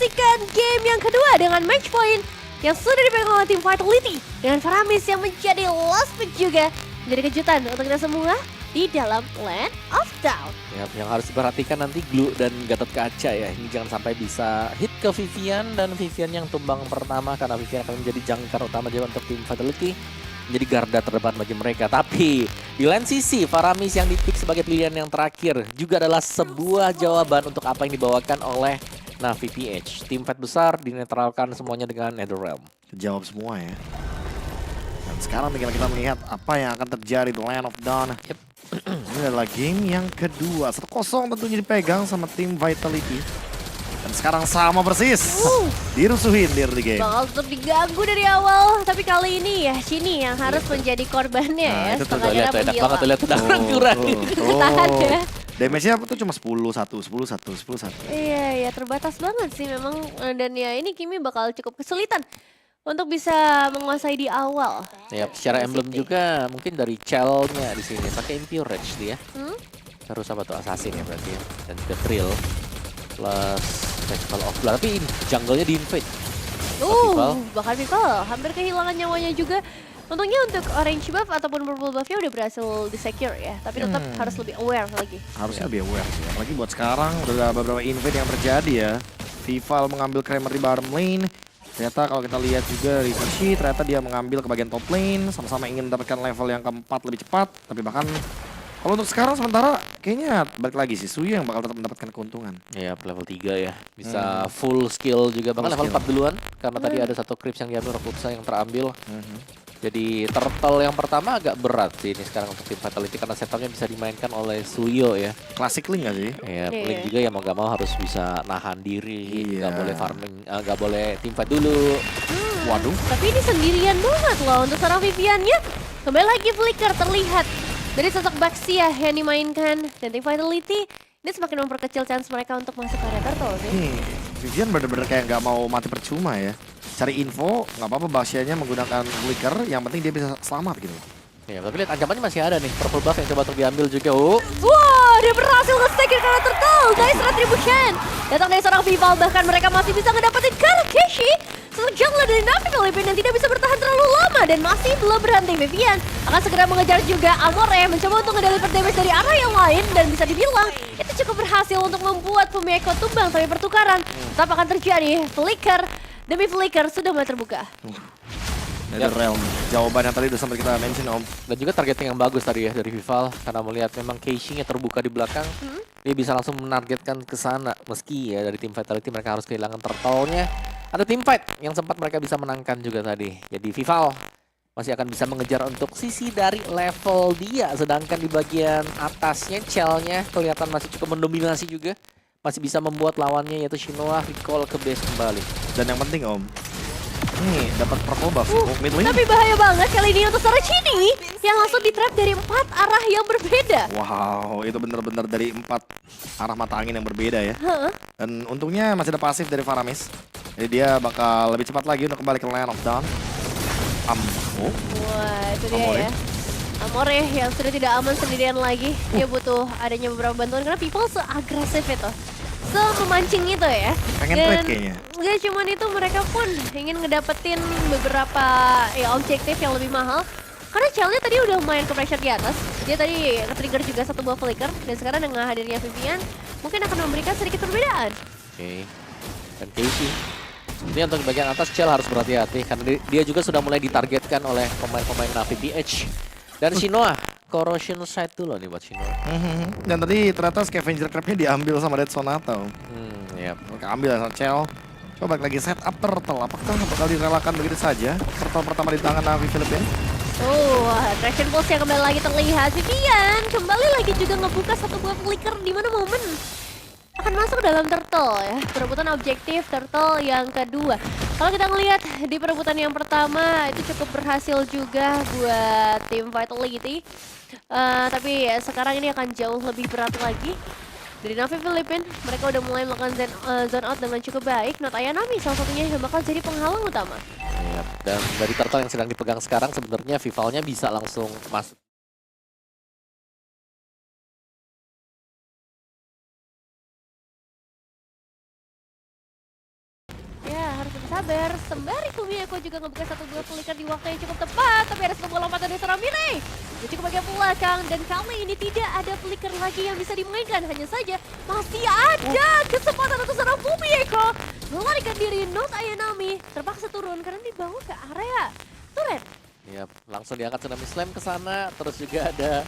menyaksikan game yang kedua dengan match point yang sudah dipegang oleh tim Vitality dengan Faramis yang menjadi last pick juga. Menjadi kejutan untuk kita semua di dalam Land of Dawn. Ya, yang harus diperhatikan nanti Glue dan Gatot Kaca ya. Ini jangan sampai bisa hit ke Vivian dan Vivian yang tumbang pertama karena Vivian akan menjadi jangkar utama juga untuk tim Vitality. Menjadi garda terdepan bagi mereka. Tapi di lain sisi Faramis yang dipick sebagai pilihan yang terakhir juga adalah sebuah jawaban untuk apa yang dibawakan oleh Navi PH. Tim fight besar dinetralkan semuanya dengan Netherrealm. Jawab semua ya. Dan sekarang tinggal kita melihat apa yang akan terjadi di Land of Dawn. Yep. Ini adalah game yang kedua. 1-0 tentunya dipegang sama tim Vitality. Dan sekarang sama persis. Dirusuhin di early game. Bakal tetap diganggu dari awal, tapi kali ini ya Chini yang harus menjadi korbannya Nah, ya. itu tuh, Setengah Lihat tuh, enak banget tuh, lihat tuh darah kurang. Tahan ya. Damage-nya tuh cuma 10-1, 10-1, 10-1. Iya, ya terbatas banget sih memang. Dan ya ini Kimi bakal cukup kesulitan untuk bisa menguasai di awal. Ya, secara emblem juga mungkin dari Chell-nya di sini pakai Impure Rage dia. Terus apa tuh Assassin ya berarti ya. Dan juga Thrill plus Festival of Blood. Tapi ini jungle-nya di invade. Bahkan People hampir kehilangan nyawanya juga. Untungnya untuk orange buff ataupun purple buff-nya udah berhasil di-secure ya. Tapi tetap harus lebih aware lagi. Harusnya lebih aware sih. Apalagi buat sekarang udah ada beberapa invade yang terjadi ya. Vival mengambil Kramer di bottom lane. Ternyata kalau kita lihat juga Rikishi, ternyata dia mengambil ke bagian top lane. Sama-sama ingin mendapatkan level yang keempat lebih cepat. Tapi bahkan kalau untuk sekarang sementara kayaknya balik lagi sih Suyu yang bakal tetap mendapatkan keuntungan. Ya, level 3 ya. Bisa full skill juga. Bahkan level 4 duluan. Karena tadi ada satu creeps yang diambil, Rokusa yang terambil. Jadi turtle yang pertama agak berat sih ini sekarang untuk tim Vitality karena setupnya bisa dimainkan oleh Suyo ya. Klasik link gak sih? Ya, Link juga ya mau gak mau harus bisa nahan diri, Iya. nggak boleh farming, nggak boleh team fight dulu. Waduh. Tapi ini sendirian banget loh untuk seorang Vivian-nya. Kembali lagi Flicker terlihat dari sosok Baxia yang dimainkan. Dan tim Vitality ini semakin memperkecil chance mereka untuk masuk ke area turtle sih. Vivian bener-bener kayak nggak mau mati percuma ya. Cari info, nggak apa-apa Baxianya menggunakan flicker, yang penting dia bisa selamat gitu. Ya, tapi lihat ancamannya masih ada nih. Purple buff yang coba untuk diambil juga. Wah, dia berhasil nge-stake karena turtle. Nice retribution. Datang dari seorang Vival, bahkan mereka masih bisa ngedapetin Karakeshi. Sosok jungler dari Navi Philippines yang tidak bisa bertahan terlalu lama dan masih belum berhenti. Vivian akan segera mengejar juga Amore, mencoba untuk ngedeliver damage dari arah yang lain dan bisa dibilang itu cukup berhasil untuk membuat Pumeko tumbang. Tapi pertukaran tetap akan terjadi. Flicker demi Flicker sudah mulai terbuka. Netherrealm, jawaban yang tadi udah sempat kita mention Om. Dan juga targeting yang bagus tadi ya dari Vival karena melihat memang casingnya terbuka di belakang, dia bisa langsung menargetkan ke sana. Meski ya dari tim Vitality mereka harus kehilangan turtle-nya. Ada tim fight yang sempat mereka bisa menangkan juga tadi. Jadi Vival masih akan bisa mengejar untuk sisi dari level dia, sedangkan di bagian atasnya Chell-nya kelihatan masih cukup mendominasi juga. Masih bisa membuat lawannya yaitu Shinoa recall ke base kembali. Dan yang penting Om, nih dapat purple buff mid lane. Tapi bahaya banget kali ini untuk seorang Chini yang langsung di-trap dari 4 arah yang berbeda. Wow, itu bener-bener dari 4 arah mata angin yang berbeda ya. Dan untungnya masih ada pasif dari Faramis. Jadi dia bakal lebih cepat lagi untuk kembali ke Land of Dawn. Wah, itu dia Amore. ya. Amore yang sudah tidak aman sendirian lagi. Dia butuh adanya beberapa bantuan karena people seagresif itu. Memancing itu ya. Pengen trade kayaknya. Gak cuman itu, mereka pun ingin ngedapetin beberapa ya objektif yang lebih mahal. Karena Chell-nya tadi udah main ke pressure di atas. Dia tadi trigger juga satu buah flicker. Dan sekarang dengan hadirnya Vivian mungkin akan memberikan sedikit perbedaan. Oke. Dan Casey. Ini untuk bagian atas Chell harus berhati-hati karena dia juga sudah mulai ditargetkan oleh pemain-pemain Navi PH. Dan Shinoa, corrosion side dulu nih buat Shinoa. Dan tadi ternyata scavenger crab-nya diambil sama Red Sonata. Yap. Mereka ambil sama Chell. Coba lagi set up turtle. Apakah bakal direlakan begitu saja? Turtle pertama di tangan Navi Philippines. Traction Pulse yang kembali lagi terlihat. Vivian kembali lagi juga ngebuka satu buah flicker di mana momen akan masuk dalam turtle ya. Perebutan objektif turtle yang kedua. Kalau kita ngelihat di perebutan yang pertama itu cukup berhasil juga buat tim Vitality. Tapi ya, sekarang ini akan jauh lebih berat lagi. Dari Navi Philippines, mereka udah mulai melakukan zone out dengan cukup baik. Not Ayanami salah satunya yang bakal jadi penghalang utama. Yap. Dan dari turtle yang sedang dipegang sekarang sebenarnya Vivalnya bisa langsung masuk sabar. Sembari Fumieko juga ngebuka satu buah flicker di waktu yang cukup tepat. Tapi ada sebuah lompatan dari seorang Mire. Dia cukup bagian belakang dan kali ini tidak ada flicker lagi yang bisa dimainkan. Hanya saja masih ada kesempatan untuk seorang Fumieko melarikan diri. Not Ayanami terpaksa turun karena dibawa ke area turret. Yap, langsung diangkat Tsunami Slam ke sana, terus juga ada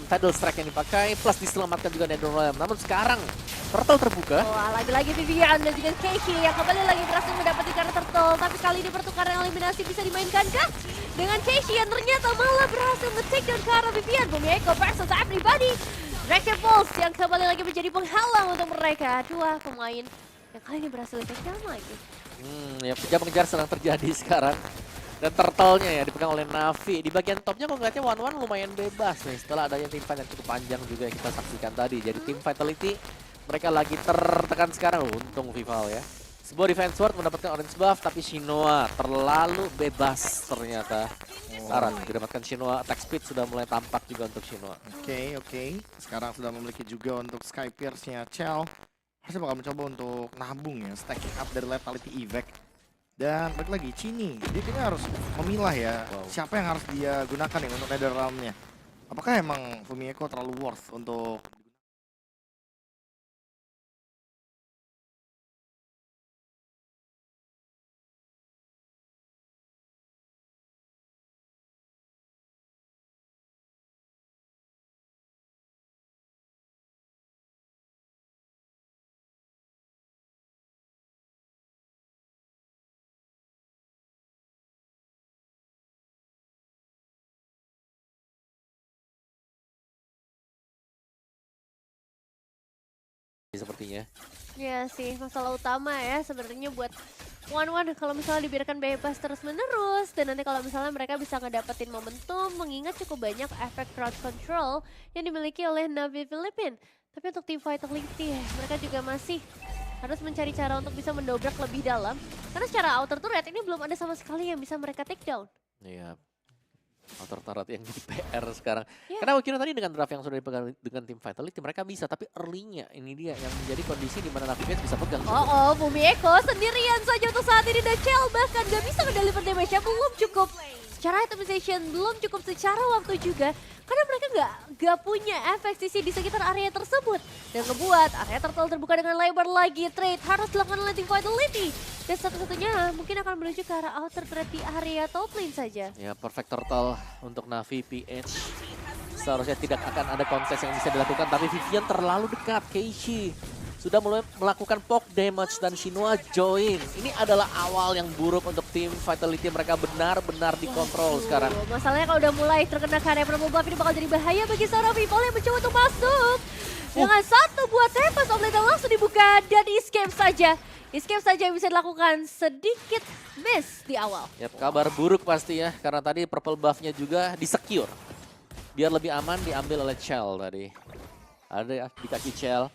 Tidal Strike yang dipakai, plus diselamatkan juga Netherrealm. Namun sekarang Turtle terbuka. Wah, lagi-lagi Vivian dan juga Keiki yang kembali lagi berhasil mendapatkan Turtle. Tapi kali ini pertukaran eliminasi bisa dimainkan kah? Dengan Keiki yang ternyata malah berhasil nge-take down ke arah Vivian. Fumieko versus everybody. Dragon Balls yang kembali lagi menjadi penghalang untuk mereka. Dua pemain yang kali ini berhasil take down lagi. Ya kejar mengejar sedang terjadi sekarang. Dan turtle-nya ya dipegang oleh Navi. Di bagian topnya kok ngeliatnya One lumayan bebas nih. Setelah adanya team fight yang cukup panjang juga yang kita saksikan tadi. Jadi tim Vitality mereka lagi tertekan sekarang. Untung Vival ya. Sebuah defense ward mendapatkan orange buff. Tapi Shinoa terlalu bebas ternyata. Saran didapatkan Shinoa. Attack speed sudah mulai tampak juga untuk Shinoa. Oke. Sekarang sudah memiliki juga untuk Sky Pierce-nya Chell. Harusnya bakal mencoba untuk nabung ya. Stacking up dari Lethality Evac. Dan balik lagi, Chini, dia kayaknya harus memilah ya siapa yang harus dia gunakan nih untuk Netherrealm-nya. Apakah emang Fumieko terlalu worth untuk Sepertinya. Ya sih, masalah utama ya sebenarnya buat One kalau misalnya dibiarkan bebas terus-menerus. Dan nanti kalau misalnya mereka bisa ngedapetin momentum, mengingat cukup banyak efek crowd control yang dimiliki oleh Navi Philippines. Tapi untuk tim Vitality, mereka juga masih harus mencari cara untuk bisa mendobrak lebih dalam. Karena secara outer turret ini belum ada sama sekali yang bisa mereka take down. Iya. Outer turret yang jadi PR sekarang. Ya. Karena kira tadi dengan draft yang sudah dipegang dengan tim Vitality mereka bisa, tapi early-nya ini dia yang menjadi kondisi di mana Navigates bisa pegang. Fumieko sendirian saja untuk saat ini dan Chell bahkan gak bisa ngedeliver damage-nya, belum cukup secara itemization, belum cukup secara waktu juga. Karena mereka gak punya efek sisi di sekitar area tersebut. Dan ngebuat area turtle terbuka dengan lebar lagi. Trade harus dilakukan oleh tim Vitality. Dan satu-satunya mungkin akan menuju ke arah outer threat di area top lane saja. Ya, perfect turtle untuk Navi PH. Seharusnya tidak akan ada kontes yang bisa dilakukan, tapi Vivian terlalu dekat. Keishi sudah mulai melakukan poke damage dan Shinoa join. Ini adalah awal yang buruk untuk tim Vitality. Mereka benar-benar dikontrol sekarang. Masalahnya kalau udah mulai terkena karya purple buff ini bakal jadi bahaya bagi seorang Vival yang mencoba untuk masuk. Dengan satu buah Tempest of Lethal langsung dibuka dan escape saja. Escape saja yang bisa dilakukan, sedikit miss di awal. Yap, kabar buruk pasti ya, karena tadi purple buff-nya juga di-secure. Biar lebih aman diambil oleh Chell tadi. Ada ya di kaki Chell.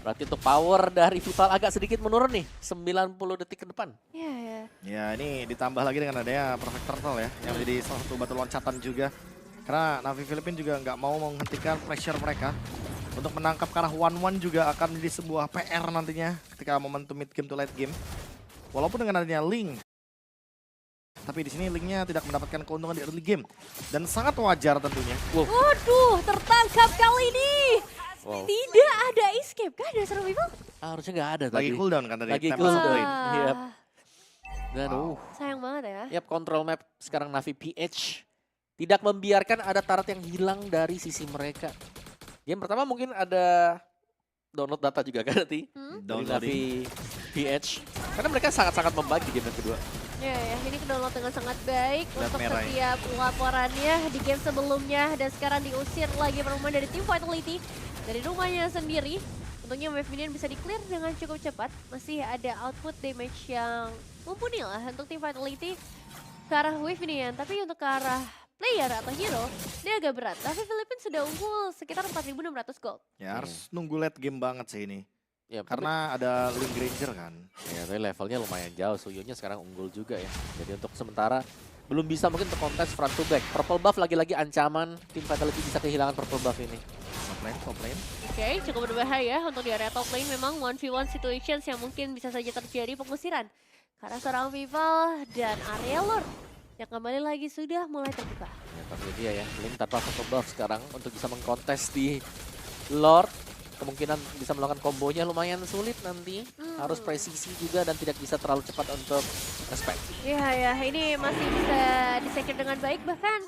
Berarti untuk power dari Vival agak sedikit menurun nih, 90 detik ke depan. Ya. Ya ini ditambah lagi dengan adanya Perfect Turtle ya, yang menjadi salah satu batu loncatan juga. Karena Navi Philippines juga nggak mau menghentikan pressure mereka. Untuk menangkap ke arah One juga akan menjadi sebuah PR nantinya ketika momentum mid game to late game. Walaupun dengan adanya Link, tapi di sini Linknya tidak mendapatkan keuntungan di early game. Dan sangat wajar tentunya. Waduh, tertangkap kali ini. Wow. Tidak ada escape kah dari seorang Vival? Harusnya nggak ada tadi. Lagi cooldown kan tadi. Lagi Tempest of cooldown. Blade. Yap. Dan Sayang banget ya. Yap, control map sekarang Navi PH. Tidak membiarkan ada turret yang hilang dari sisi mereka. Game pertama mungkin ada download data juga kan nanti dari Navi PH. Karena mereka sangat-sangat membagi game yang kedua. Ya, ini kedownload dengan sangat baik Lihat untuk merah setiap laporannya di game sebelumnya. Dan sekarang diusir lagi permain dari tim Vitality dari rumahnya sendiri. Untungnya wave minion bisa di-clear dengan cukup cepat. Masih ada output damage yang mumpuni lah untuk tim Vitality ke arah wave minion. Tapi untuk ke arah player atau hero, dia agak berat. Tapi Philippines sudah unggul sekitar 4.600 gold. Ya harus nunggu late game banget sih ini. Ya, Karena ada Link Granger kan. ya, tapi levelnya lumayan jauh. Suyunya sekarang unggul juga ya. Jadi untuk sementara belum bisa mungkin untuk kontes front to back. Purple buff lagi-lagi ancaman tim Vitality bisa kehilangan purple buff ini. Top lane. Oke, cukup berbahaya untuk di area top lane. Memang 1v1 situations yang mungkin bisa saja terjadi pengusiran. Karena seorang Vival dan area Lord yang kembali lagi sudah mulai terbuka. Ya, tapi dia ya, Link tanpa purple buff sekarang untuk bisa mengkontes di Lord. Kemungkinan bisa melakukan kombonya lumayan sulit nanti. Harus presisi juga dan tidak bisa terlalu cepat untuk respect. Ya, ini masih bisa disecure dengan baik. Bahkan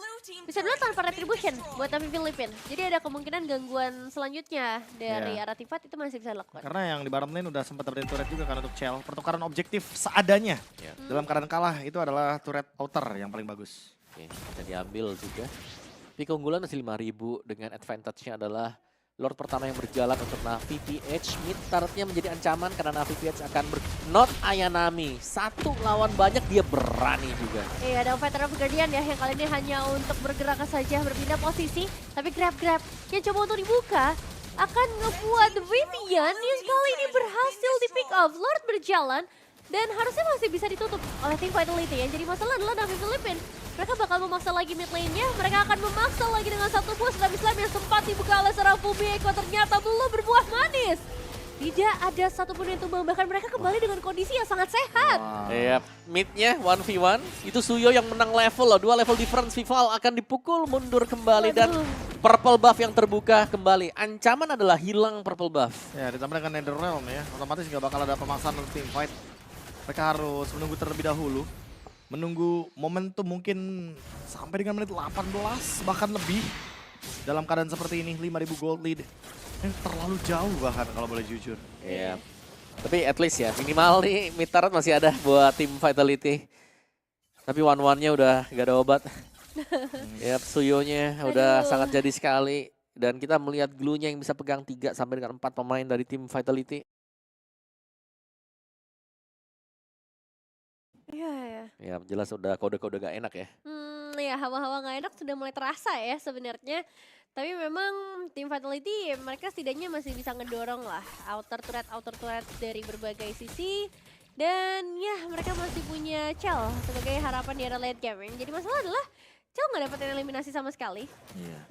bisa dulu tanpa retribution buat Navi Philippine. Jadi ada kemungkinan gangguan selanjutnya dari arah Tifat itu masih bisa dilakukan. Karena yang di bottom lane udah sempat terjadi turret juga kan untuk Chell. Pertukaran objektif seadanya. Dalam keadaan kalah itu adalah turret outer yang paling bagus. Oke, bisa diambil juga. Tapi keunggulan masih 5.000 dengan advantage-nya adalah Lord pertama yang berjalan untuk Navi PH. Mid turretnya menjadi ancaman karena Navi PH akan not Ayanami. Satu lawan banyak dia berani juga. Iya, ada Veteran of Guardian ya yang kali ini hanya untuk bergerak saja berpindah posisi. Tapi grab-grab yang coba untuk dibuka akan ngebuat Vivian yang kali ini berhasil di pick off. Lord berjalan dan harusnya masih bisa ditutup oleh tim Vitality. Yang jadi masalah adalah Navi Philippine. Mereka bakal memaksa lagi mid lane-nya. Mereka akan memaksa lagi dengan satu push Slam yang sempat dibuka oleh seorang Fumieko ternyata belum berbuah manis. Tidak ada satupun yang tumbang, bahkan mereka kembali dengan kondisi yang sangat sehat. Iya, midnya 1v1. Itu Suyo yang menang level loh. 2 level difference. Vival akan dipukul mundur kembali dan purple buff yang terbuka kembali. Ancaman adalah hilang purple buff. Ya, ditambah dengan Netherrealm ya. Otomatis nggak bakal ada pemaksaan untuk team fight. Mereka harus menunggu terlebih dahulu. Menunggu momentum mungkin sampai dengan menit 18 bahkan lebih. Dalam keadaan seperti ini 5.000 gold lead. Terlalu jauh bahkan kalau boleh jujur. Iya. Tapi at least ya minimal nih mid turret masih ada buat tim Vitality. Tapi one-one-nya udah gak ada obat. Ya, Suyonya udah sangat jadi sekali. Dan kita melihat glue-nya yang bisa pegang 3 sampai dengan 4 pemain dari tim Vitality. Iya. Ya jelas udah kode-kode gak enak ya. Ya hawa-hawa gak enak sudah mulai terasa ya sebenarnya. Tapi memang tim Vitality mereka setidaknya masih bisa ngedorong lah outer turret dari berbagai sisi. Dan ya mereka masih punya Chell sebagai harapan di era late game. Jadi masalah adalah Chell gak dapetin eliminasi sama sekali.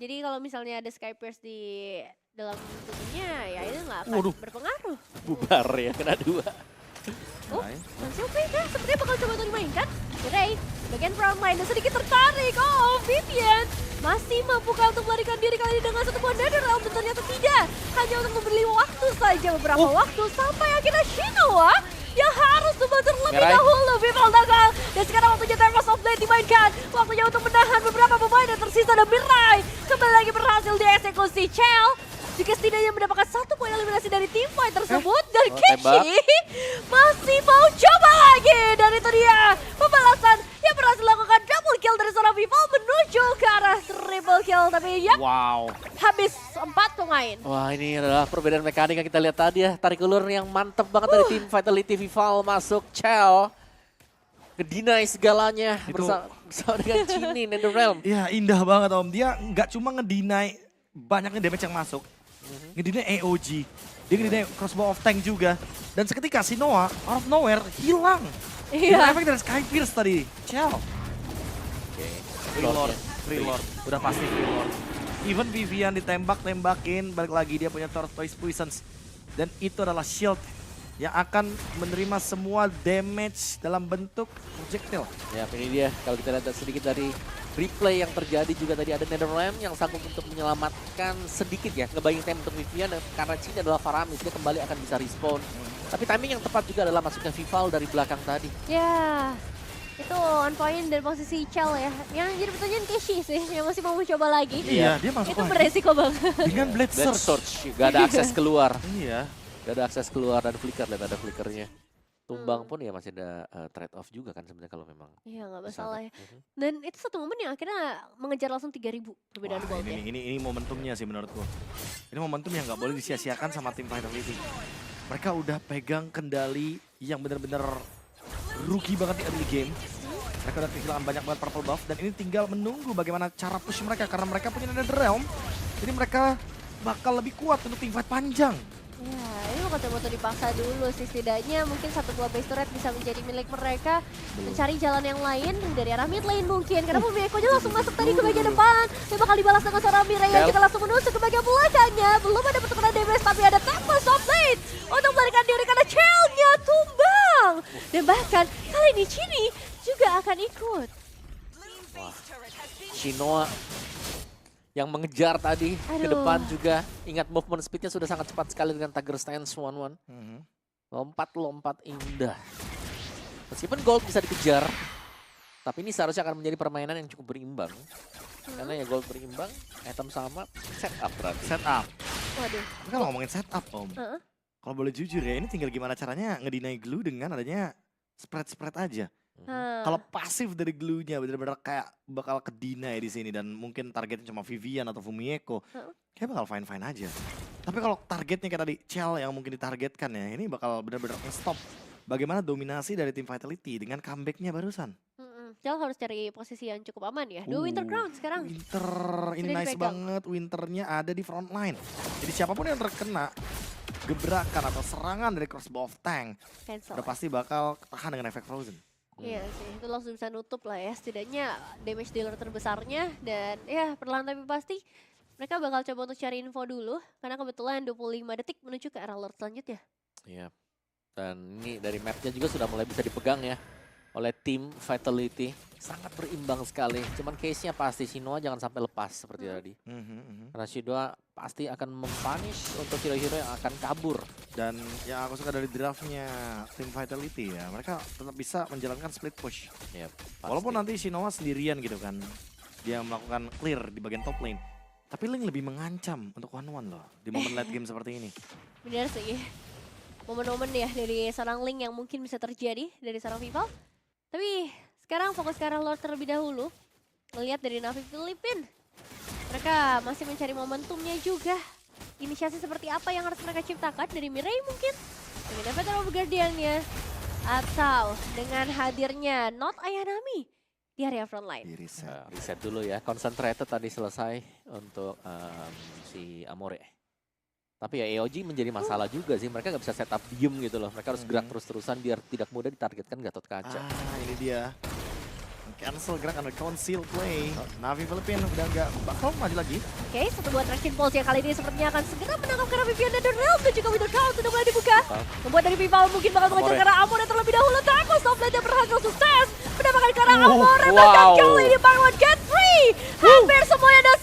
Jadi kalau misalnya ada Sky Pierce di dalam tubuhnya ya itu gak akan berpengaruh. Bubar ya, kena 2. Oh, Langsung kan sepertinya bakal coba untuk dimainkan. Ray, bagian front line dan sedikit tertarik. Oh, Vivian masih mampukah untuk melarikan diri kali ini dengan satu buah Netherrealm? Dan ternyata tidak. Hanya untuk memberi waktu saja beberapa waktu sampai akhirnya Shinoa yang harus tumbang terlebih dahulu. Vival gagal. Dan sekarang waktunya Tempest of Blade dimainkan. Waktunya untuk menahan beberapa pemain yang tersisa dan Mirai kembali lagi berhasil dieksekusi. Chell jika setidaknya mendapatkan 1 poin eliminasi dari tim fight tersebut. Dan Kishi masih mau coba lagi. Dan itu dia pembalasan yang berhasil lakukan double kill dari seorang Vival menuju ke arah triple kill. Tapi ya habis 4 pemain. Wah, ini adalah perbedaan mekanik yang kita lihat tadi ya. Tarik ulur yang mantep banget dari tim Vitality. Vival masuk Chell. Ngedinai segalanya bersama dengan Chini Netherrealm. Iya, indah banget Om. Dia nggak cuma ngedinai banyaknya damage yang masuk. Ngedinai AOG. Dia ngedinai crossbow of tank juga. Dan seketika si Noah out of nowhere hilang. Iya. Efek dari Sky Pierce tadi. Chell. Free Lord. Udah pasti Free Lord. Even Vivian ditembak-tembakin, balik lagi dia punya Tortoise Puissance. Dan itu adalah shield yang akan menerima semua damage dalam bentuk projectile. Ya, ini dia. Kalau kita lihat sedikit dari replay yang terjadi juga tadi ada Netherrealm yang sanggup untuk menyelamatkan sedikit ya. Ngebaying time untuk Vivian karena Cina adalah Faramis, dia kembali akan bisa respawn. Tapi timing yang tepat juga adalah masuknya Vival dari belakang tadi. Ya, itu on point dari posisi Chell ya. Yang jadi pertanyaan Kishi sih, yang masih mau mencoba lagi. Iya, dia masuk itu lagi. beresiko banget. Dengan Blade Blade Surge. Surge, gak ada akses keluar. Iya. Gak ada akses keluar dan flicker, lihat ada flickernya. Tumbang pun ya masih ada trade off juga kan sebenarnya kalau memang. Iya nggak masalah ya. Dan itu satu momen yang akhirnya mengejar langsung 3.000 perbedaan Wah, goldnya. ini momentumnya sih menurutku. Ini momentum yang nggak boleh disia-siakan sama tim Vitality. Mereka udah pegang kendali yang benar-benar rugi banget di early game. Mereka udah kehilangan banyak banget purple buff dan ini tinggal menunggu bagaimana cara push mereka karena mereka punya Netherrealm. Jadi mereka bakal lebih kuat untuk tim fight panjang. Ya, ini Kacamata dipaksa dulu sih, setidaknya mungkin satu buah base turret bisa menjadi milik mereka. Mencari jalan yang lain dari arah mid lane mungkin, karena Fumieko-nya langsung masuk tadi ke bagian depan. Dia bakal dibalas dengan seorang Mirai yang juga langsung menusuk ke bagian belakangnya. Belum ada pertukaran damage, tapi ada Tackless top lane untuk melarikan diri karena Chell-nya tumbang. Dan bahkan kali ini Chini juga akan ikut. Shinoa yang mengejar tadi ke Aduh. depan juga. Ingat movement speednya sudah sangat cepat sekali dengan Tiger Stance 1-1. Lompat indah. Meskipun gold bisa dikejar, tapi ini seharusnya akan menjadi permainan yang cukup berimbang. Karena ya gold berimbang, item sama, setup berarti. Setup. Waduh. Kalau ngomongin setup Om, Heeh. kalau boleh jujur ya ini tinggal gimana caranya ngedinai glue dengan adanya spread aja. Kalau pasif dari glue-nya benar-benar kayak bakal kedinai di sini dan mungkin targetnya cuma Vivian atau Fumieko, kayak bakal fine-fine aja. Tapi kalau targetnya kayak tadi Chell yang mungkin ditargetkan ya, ini bakal benar-benar nge-stop bagaimana dominasi dari tim Vitality dengan comeback-nya barusan. Chell harus cari posisi yang cukup aman ya. Dua Winter Crown sekarang. Winter, ini Sudah nice dipegang. banget. Winternya ada di front line. Jadi siapapun yang terkena gebrakan atau serangan dari Crossbow of Tank, Cancel. udah pasti bakal tahan dengan efek Frozen. Iya sih, itu langsung bisa nutup lah ya. Setidaknya damage dealer terbesarnya. Dan ya perlahan tapi pasti mereka bakal coba untuk cari info dulu. Karena kebetulan 25 detik menuju ke arah Lord selanjutnya. Iya. Dan ini dari mapnya juga sudah mulai bisa dipegang ya oleh tim Vitality. Sangat berimbang sekali. Cuman case-nya pasti Shinoa jangan sampai lepas seperti tadi. Karena Shinoa pasti akan mempunish untuk hero-hero yang akan kabur. Dan yang aku suka dari draftnya tim Vitality ya, mereka tetap bisa menjalankan split push. Yep, Walaupun nanti Shinoa sendirian gitu kan, dia melakukan clear di bagian top lane. Tapi Link lebih mengancam untuk one-one loh di momen late game seperti ini. Benar sih. Momen-momen ya dari seorang Link yang mungkin bisa terjadi dari seorang Vival. Tapi sekarang fokus ke arah Lord terlebih dahulu. Melihat dari Navi Filipin. Mereka masih mencari momentumnya juga. Inisiasi seperti apa yang harus mereka ciptakan dari Mirai mungkin. Dengan Avatar of Guardian-nya. Atau dengan hadirnya Not Ayanami di area frontline. Di reset. Reset dulu ya. Concentrated tadi selesai untuk si Amore. Tapi ya EOG menjadi masalah juga sih. Mereka nggak bisa setup diem gitu loh. Mereka harus gerak terus-terusan biar tidak mudah ditargetkan Gatot Kaca. Ini dia. Cancel gerak under conceal play. Navi Filipin udah nggak bakal maju lagi. Oke, satu buah traction pulse yang kali ini sepertinya akan segera menangkap karena Vivian dan Donald dan juga Winter Crown sudah mulai dibuka. Membuat dari Vival mungkin bakal mengejar ke arah Amore terlebih dahulu. Tackle stop lane yang berhasil sukses. Mendapatkan ke arah Amore. Bahkan kali ini Barwan get free. Hampir semuanya ada